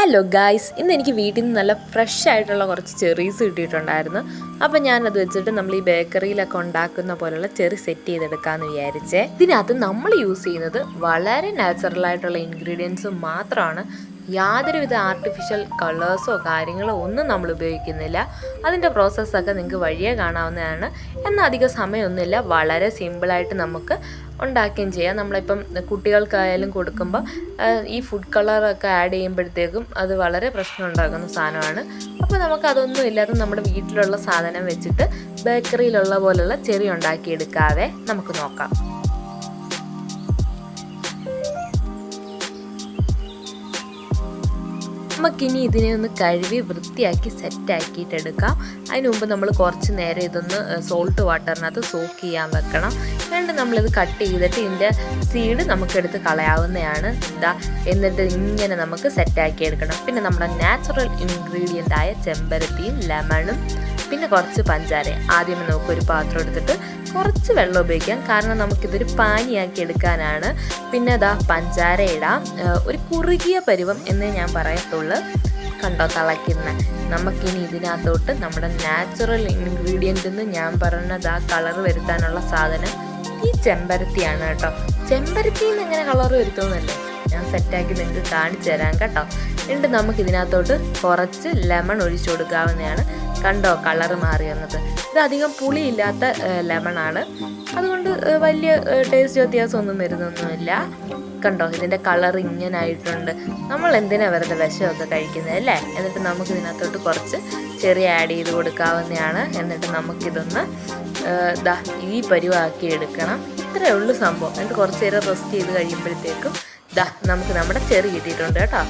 Hello guys, ഇന്ന് എനിക്ക് വീട്ടിൽ നിന്ന് നല്ല ഫ്രഷ് ആയിട്ടുള്ള കുറച്ച് ചെറീസ് കിട്ടിയിട്ടുണ്ടായിരുന്നു. അപ്പോൾ ഞാനത് വെച്ചിട്ട് നമ്മൾ ഈ ബേക്കറിയിലൊക്കെ ഉണ്ടാക്കുന്ന പോലുള്ള ചെറി സെറ്റ് ചെയ്തെടുക്കാമെന്ന് വിചാരിച്ചേ. ഇതിനകത്ത് നമ്മൾ യൂസ് ചെയ്യുന്നത് വളരെ നാച്ചുറലായിട്ടുള്ള ഇൻഗ്രീഡിയൻസ് മാത്രമാണ്. യാതൊരുവിധ ആർട്ടിഫിഷ്യൽ കളേഴ്സോ കാര്യങ്ങളോ ഒന്നും നമ്മൾ ഉപയോഗിക്കുന്നില്ല. അതിൻ്റെ പ്രോസസ്സൊക്കെ നിങ്ങൾക്ക് വഴിയേ കാണാവുന്നതാണ്. എന്നാൽ അധികം സമയമൊന്നുമില്ല, വളരെ സിമ്പിളായിട്ട് നമുക്ക് ഉണ്ടാക്കുകയും ചെയ്യാം. നമ്മളിപ്പം കുട്ടികൾക്കായാലും കൊടുക്കുമ്പോൾ ഈ ഫുഡ് കളറൊക്കെ ആഡ് ചെയ്യുമ്പോഴത്തേക്കും അത് വളരെ പ്രശ്നം ഉണ്ടാക്കുന്ന സാധനമാണ്. അപ്പോൾ നമുക്കതൊന്നും ഇല്ലാതെ നമ്മുടെ വീട്ടിലുള്ള സാധനം വെച്ചിട്ട് ബേക്കറിയിലുള്ള പോലുള്ള ചെറി ഉണ്ടാക്കിയെടുക്കാതെ നമുക്ക് നോക്കാം. നമുക്കിനി ഇതിനെ ഒന്ന് കഴുകി വൃത്തിയാക്കി സെറ്റാക്കിയിട്ടെടുക്കാം. അതിന് മുമ്പ് നമ്മൾ കുറച്ച് നേരം ഇതൊന്ന് സോൾട്ട് വാട്ടറിനകത്ത് സോക്ക് ചെയ്യാൻ വെക്കണം. എന്നിട്ട് നമ്മളിത് കട്ട് ചെയ്തിട്ട് ഇതിൻ്റെ സീഡ് നമുക്കെടുത്ത് കളയാവുന്നതാണ്. എന്നിട്ട് ഇങ്ങനെ നമുക്ക് സെറ്റാക്കി എടുക്കണം. പിന്നെ നമ്മുടെ നാച്ചുറൽ ഇൻഗ്രീഡിയൻ്റ് ആയ ചെമ്പരത്തിയും ലെമണും പിന്നെ കുറച്ച് പഞ്ചാര. ആദ്യമേ നമുക്കൊരു പാത്രം എടുത്തിട്ട് കുറച്ച് വെള്ളം ഉപയോഗിക്കാം, കാരണം നമുക്കിതൊരു പാനിയാക്കി എടുക്കാനാണ്. പിന്നെ പഞ്ചാര ഇടാം, ഒരു കുറുകിയ പരുവം എന്നേ ഞാൻ പറയത്തുള്ളൂ. കണ്ടോ തിളയ്ക്കുന്ന. നമുക്കിനി ഇതിനകത്തോട്ട് നമ്മുടെ നാച്ചുറൽ ഇൻഗ്രീഡിയൻ്റ് എന്ന് ഞാൻ പറഞ്ഞത് കളർ വരുത്താനുള്ള സാധനം ഈ ചെമ്പരത്തിയാണ് കേട്ടോ. ചെമ്പരത്തിയിൽ നിന്ന് എങ്ങനെ കളർ വരുത്തുമെന്നല്ലേ ഞാൻ സെറ്റാക്കി നിങ്ങൾക്ക് കാണിച്ചു തരാം കേട്ടോ. എന്നിട്ട് നമുക്കിതിനകത്തോട്ട് കുറച്ച് ലെമൺ ഒഴിച്ചു കൊടുക്കാവുന്നതാണ്. കണ്ടോ കളറ് മാറി വന്നത്. ഇത് അധികം പുളിയില്ലാത്ത ലെമണാണ്, അതുകൊണ്ട് വലിയ ടേസ്റ്റ് വ്യത്യാസമൊന്നും വരുന്നൊന്നുമില്ല. കണ്ടോ ഇതിൻ്റെ കളർ ഇങ്ങനെ ആയിട്ടുണ്ട്. നമ്മൾ എന്തിനാണ് വെറുതെ വിഷമൊക്കെ കഴിക്കുന്നത് അല്ലേ. എന്നിട്ട് നമുക്ക് ഇതിനകത്തോട്ട് കുറച്ച് ചെറിയ ആഡ് ചെയ്ത് കൊടുക്കാവുന്നതാണ്. എന്നിട്ട് നമുക്കിതൊന്ന് ഈ പരുവാക്കി എടുക്കണം. ഇത്രയേ ഉള്ളൂ സംഭവം. എന്നിട്ട് കുറച്ച് നേരം റെസ്റ്റ് ചെയ്ത് കഴിയുമ്പോഴത്തേക്കും നമുക്ക് നമ്മുടെ ചെറി കിട്ടിയിട്ടുണ്ട് കേട്ടോ.